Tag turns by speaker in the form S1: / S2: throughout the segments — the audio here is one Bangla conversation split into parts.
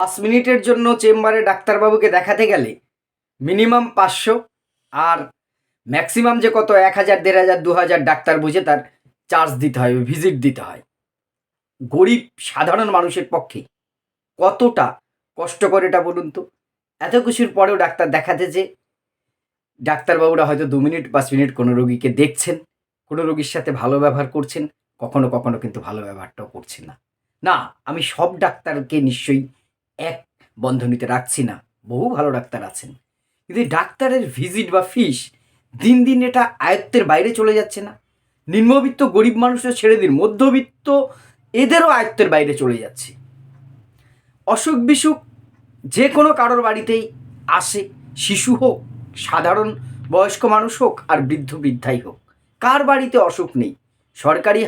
S1: 5 মিনিটের জন্য চেম্বারে ডাক্তারবাবুকে দেখাতে গেলে মিনিমাম 500 আর ম্যাক্সিমাম যে কত 1000, 1500, 2000 ডাক্তার বুঝে তার চার্জ দিতে হয়, ভিজিট দিতে হয়। গরিব সাধারণ মানুষের পক্ষে কতটা কষ্টকর এটা বলুন তো। এত কিছুর পরেও ডাক্তার দেখাতে যে ডাক্তারবাবুরা হয়তো 2 মিনিট 5 মিনিট কোনো রোগীকে দেখছেন, কোনো রোগীর সাথে ভালো ব্যবহার করছেন, কখনো কখনো কিন্তু ভালো ব্যবহারটাও করছেন না। না, আমি সব ডাক্তারকে নিশ্চয়ই এক বন্ধনীতে রাখছি না, বহু ভালো ডাক্তার আছেন, কিন্তু ডাক্তারের ভিজিট বা ফিস দিন দিন এটা আয়ত্তের বাইরে চলে যাচ্ছে না? নিম্নবিত্ত গরিব মানুষও ছেড়ে দিন, মধ্যবিত্ত এদেরও আয়ত্তের বাইরে চলে যাচ্ছে। অসুখ বিসুখ যে কোনো কারোর বাড়িতেই আসে, শিশু হোক, সাধারণ বয়স্ক মানুষ হোক, আর বৃদ্ধ বৃদ্ধাই হোক, কার বাড়িতে অসুখ নেই? সরকারি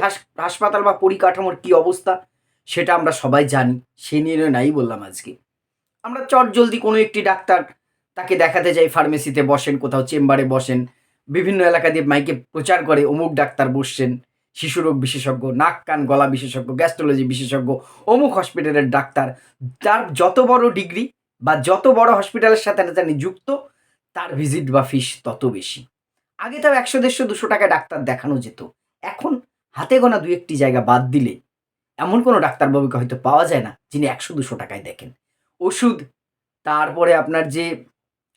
S1: হাসপাতাল বা পরিকাঠামোর কী অবস্থা সেটা আমরা সবাই জানি, সে নিয়ে নাই বললাম আজকে। আমরা চটজলদি কোনো একটি ডাক্তার তাকে দেখাতে যাই, ফার্মেসিতে বসেন, কোথাও চেম্বারে বসেন, বিভিন্ন এলাকা দিয়ে মাইকে প্রচার করে অমুক ডাক্তার বসছেন, শিশুরোগ বিশেষজ্ঞ, নাক কান গলা বিশেষজ্ঞ, গ্যাস্ট্রোলজি বিশেষজ্ঞ, অমুক হসপিটালের ডাক্তার। তার যত বড় ডিগ্রি বা যত বড় হসপিটালের সাথে তিনি যুক্ত, তার ভিজিট বা ফিস তত বেশি। আগে তাও 100, 150, 200 টাকায় ডাক্তার দেখানো যেত। এখন হাতে গোনা 2-1টি জায়গা বাদ দিলে এমন কোনো ডাক্তারবাবুকে হয়তো পাওয়া যায় না যিনি 100-200 টাকায় দেখেন। ওষুধ, তারপরে আপনার যে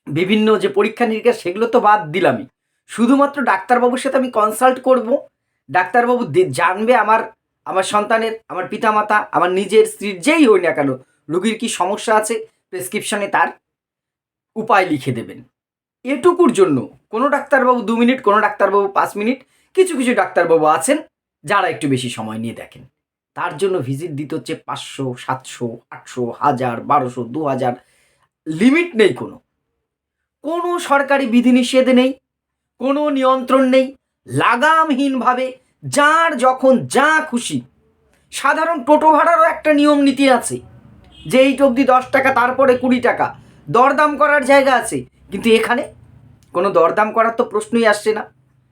S1: বিভিন্ন যে পরীক্ষা নিরীক্ষা, সেগুলো তো বাদ দিলামই। শুধুমাত্র ডাক্তারবাবুর সাথে আমি কনসাল্ট করব, ডাক্তারবাবু জানবে আমার সন্তানের, আমার পিতামাতা, আমার নিজের স্ত্রীর, যেই হই না কেন, রোগীর কী সমস্যা আছে, প্রেসক্রিপশনে তার উপায় লিখে দেবেন। এটুকুর জন্য কোনো ডাক্তারবাবু 2 মিনিট, কোনো ডাক্তারবাবু 5 মিনিট, কিছু কিছু ডাক্তারবাবু আছেন যারা একটু বেশি সময় নিয়ে দেখেন। তার জন্য ভিজিট দিতে হচ্ছে 500, 700, 800, 1000, 1200, 2000, লিমিট নেই কোনো। কোনো সরকারি বিধিনিষেধ নেই, কোনো নিয়ন্ত্রণ নেই, লাগামহীনভাবে যার যখন যা খুশি। সাধারণ টোটো ভাড়ারও একটা নিয়ম নীতি আছে যে এইটা অবধি 10 টাকা, তারপরে 20 টাকা, দরদাম করার জায়গা আছে। কিন্তু এখানে কোনো দরদাম করার তো প্রশ্নই আসছে না।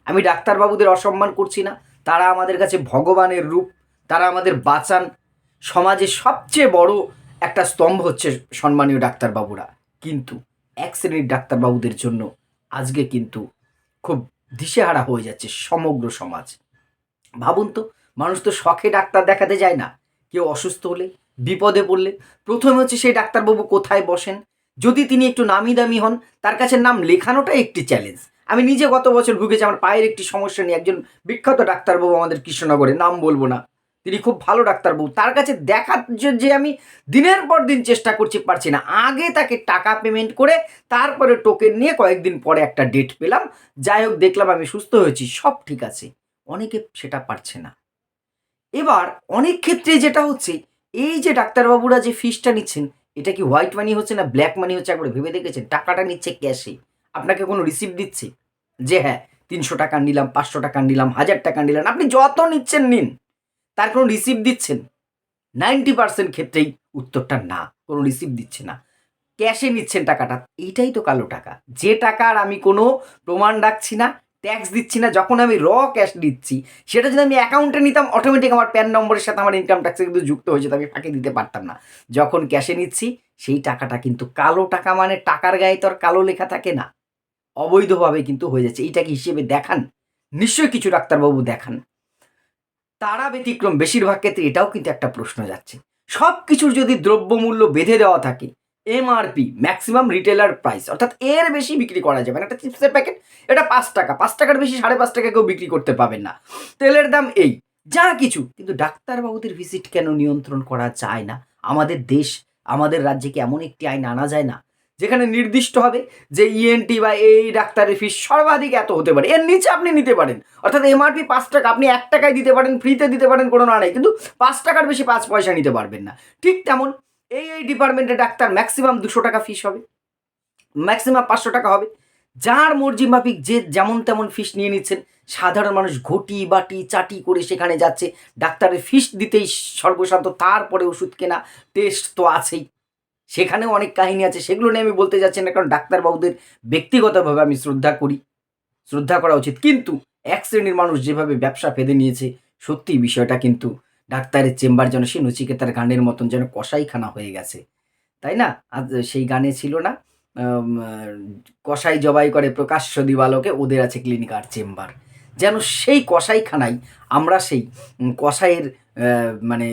S1: আমি ডাক্তারবাবুদের অসম্মান করছি না, তারা আমাদের কাছে ভগবানের রূপ, তারা আমাদের বাঁচান। সমাজে সবচেয়ে বড় একটা স্তম্ভ হচ্ছে সম্মানীয় ডাক্তারবাবুরা, কিন্তু এক শ্রেণীর ডাক্তারবাবুদের জন্য আজকে কিন্তু খুব দিশেহারা হয়ে যাচ্ছে সমগ্র সমাজ। ভাবুন তো, মানুষ তো শখে ডাক্তার দেখাতে যায় না। কেউ অসুস্থ হলে, বিপদে পড়লে প্রথমে হচ্ছে সেই ডাক্তারবাবু কোথায় বসেন। যদি তিনি একটু নামি দামি হন, তার কাছে নাম লেখানোটাই একটি চ্যালেঞ্জ। আমি নিজে গত বছর ভুগেছি আমার পায়ের একটি সমস্যা নিয়ে। একজন বিখ্যাত ডাক্তারবাবু আমাদের কৃষ্ণনগরে, নাম বলবো না, তিনি খুব ভালো ডাক্তারবাবু, তার কাছে দেখার যে আমি দিনের পর দিন চেষ্টা করছি, পারছি না। আগে তাকে টাকা পেমেন্ট করে তারপরে টোকেন নিয়ে কয়েকদিন পরে একটা ডেট পেলাম, যাই হোক দেখলাম আমি সুস্থ হয়েছি, সব ঠিক আছে। অনেকে সেটা পারছে না। এবার অনেক ক্ষেত্রে যেটা হচ্ছে, এই যে ডাক্তারবাবুরা যে ফিসটা নিচ্ছেন, এটা কি হোয়াইট মানি হচ্ছে না ব্ল্যাক মানি হচ্ছে একবার ভেবে দেখেছেন? টাকাটা নিচ্ছে ক্যাশে, আপনাকে কোনো রিসিপ্ট দিচ্ছে যে হ্যাঁ 300 টাকা নিলাম, 500 টাকা নিলাম, 1000 টাকা নিলাম, আপনি যত নিচ্ছেন নিন, তার কোনো রিসিপ্ট দিচ্ছেন? 90% ক্ষেত্রেই উত্তরটা না, কোনো রিসিপ্ট দিচ্ছে না, ক্যাশে নিচ্ছেন টাকাটা। এইটাই তো কালো টাকা। যে টাকার আমি কোনো প্রমাণ রাখছি না, ট্যাক্স দিচ্ছি না, যখন আমি ক্যাশ দিচ্ছি, সেটা যদি আমি অ্যাকাউন্টে নিতাম, অটোমেটিক আমার প্যান নম্বরের সাথে আমার ইনকাম ট্যাক্সে কিন্তু যুক্ত হয়ে যেত, আমি ফাঁকি দিতে পারতাম না। যখন ক্যাশে নিচ্ছি, সেই টাকাটা কিন্তু কালো টাকা, মানে টাকার গায়ে তো আর কালো লেখা থাকে না, অবৈধভাবে কিন্তু হয়ে যাচ্ছে। এইটাকে হিসেবে দেখান, নিশ্চয়ই কিছু ডাক্তারবাবু দেখান। তারা ব্যতিক্রম, বেশিরভাগ ক্ষেত্রে এটাও কিন্তু একটা প্রশ্ন যাচ্ছে। সব কিছুর যদি দ্রব্যমূল্য বেঁধে দেওয়া থাকে, এমআরপি, ম্যাক্সিমাম রিটেলার প্রাইস, অর্থাৎ এর বেশি বিক্রি করা যাবে না। একটা চিপসের প্যাকেট, এটা 5 টাকা, 5 টাকার বেশি 5.5 টাকা কেউ বিক্রি করতে পাবেন না। তেলের দাম এই, যা কিছু। কিন্তু ডাক্তারবাবুদের ভিজিট কেন নিয়ন্ত্রণ করা যায় না? আমাদের দেশ, আমাদের রাজ্যে কি এমন একটি আইন আনা যায় না যেখানে নির্দিষ্ট হবে যে ইএনটি বা এই ডাক্তারের ফিস সর্বাধিক এত হতে পারে, এর নিচে আপনি নিতে পারেন। অর্থাৎ এমআরপি 5 টাকা, আপনি 1 টাকায় দিতে পারেন, ফ্রিতে দিতে পারেন, কোনো না নেই, কিন্তু 5 টাকার বেশি 5 পয়সা নিতে পারবেন না। ঠিক তেমন এই ডিপার্টমেন্টে ডাক্তার ম্যাক্সিমাম 200 টাকা ফিস হবে, ম্যাক্সিমাম 500 টাকা হবে। যার মর্জি মাফিক যে যেমন তেমন ফিস নিয়ে নিচ্ছেন। সাধারণ মানুষ ঘটি বাটি চাটি করে সেখানে যাচ্ছে, ডাক্তারের ফিস দিতেই সর্বশান্ত, তারপরে ওষুধ কেনা, টেস্ট তো আছেই। সেখানেও অনেক কাহিনী আছে, সেগুলো নিয়ে আমি বলতে যাচ্ছি না, কারণ ডাক্তারবাবুদের ব্যক্তিগতভাবে আমি শ্রদ্ধা করি, শ্রদ্ধা করা উচিত। কিন্তু এক শ্রেণীর মানুষ যেভাবে ব্যবসা ফেঁদে নিয়েছে, সত্যি বিষয়টা কিন্তু ডাক্তারের চেম্বার যেন সে নচিকেতার গানের মতন যেন কসাইখানা হয়ে গেছে। তাই না? আজ সেই গানে ছিল না? কসাই জবাই করে প্রকাশ্য দিবালোকে, ওদের আছে ক্লিনিক আর চেম্বার। যেন সেই কসাইখানায় আমরা সেই কসাইয়ের মানে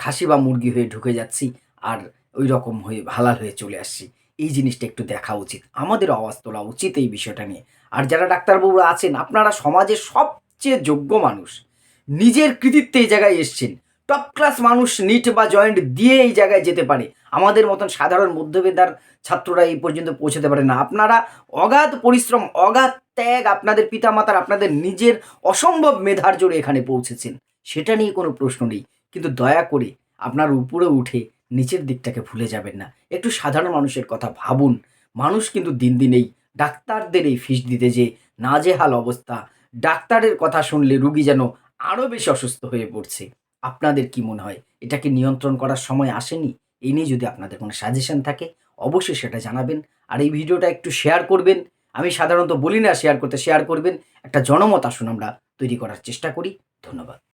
S1: খাসি বা মুরগি হয়ে ঢুকে যাচ্ছি আর ওই রকম হয়ে হালাল হয়ে চলে আসছি। এই জিনিসটা একটু দেখা উচিত। আমাদেরও আওয়াজ তোলা উচিত এই বিষয়টা নিয়ে। আর যারা ডাক্তারবাবুরা আছেন, আপনারা সমাজের সবচেয়ে যোগ্য মানুষ। নিজের কৃতিত্বে এই জায়গায় এসছেন। টপ ক্লাস মানুষ নিট বা জয়েন্ট দিয়ে এই জায়গায় যেতে পারে। আমাদের মতন সাধারণ মধ্যবিত্তার ছাত্ররা এই পর্যন্ত পৌঁছাতে পারে না। আপনারা অগাধ পরিশ্রম, অগাধ ত্যাগ, আপনাদের পিতামাতার, আপনাদের নিজের অসম্ভব মেধার জোরে এখানে পৌঁছেছেন। সেটা নিয়ে কোনো প্রশ্ন নেই। কিন্তু দয়া করে আপনার উপরে উঠে নিচের দিকটাকে ভুলে যাবেন না। একটু সাধারণ মানুষের কথা ভাবুন। মানুষ কিন্তু দিন দিন এই ডাক্তারদের এই ফিস দিতে যে নাজেহাল অবস্থা। ডাক্তারের কথা শুনলে রুগী যেন আরও বেশি অসুস্থ হয়ে পড়ছে। আপনাদের কি মনে হয় এটা কি নিয়ন্ত্রণ করার সময় আসেনি? এই নিয়ে যদি আপনাদের কোনো সাজেশন থাকে অবশ্যই সেটা জানাবেন। আর এই ভিডিওটা একটু শেয়ার করবেন। আমি সাধারণত বলি না শেয়ার করতে, শেয়ার করবেন। একটা জনমত আসুন আমরা তৈরি করার চেষ্টা করি। ধন্যবাদ।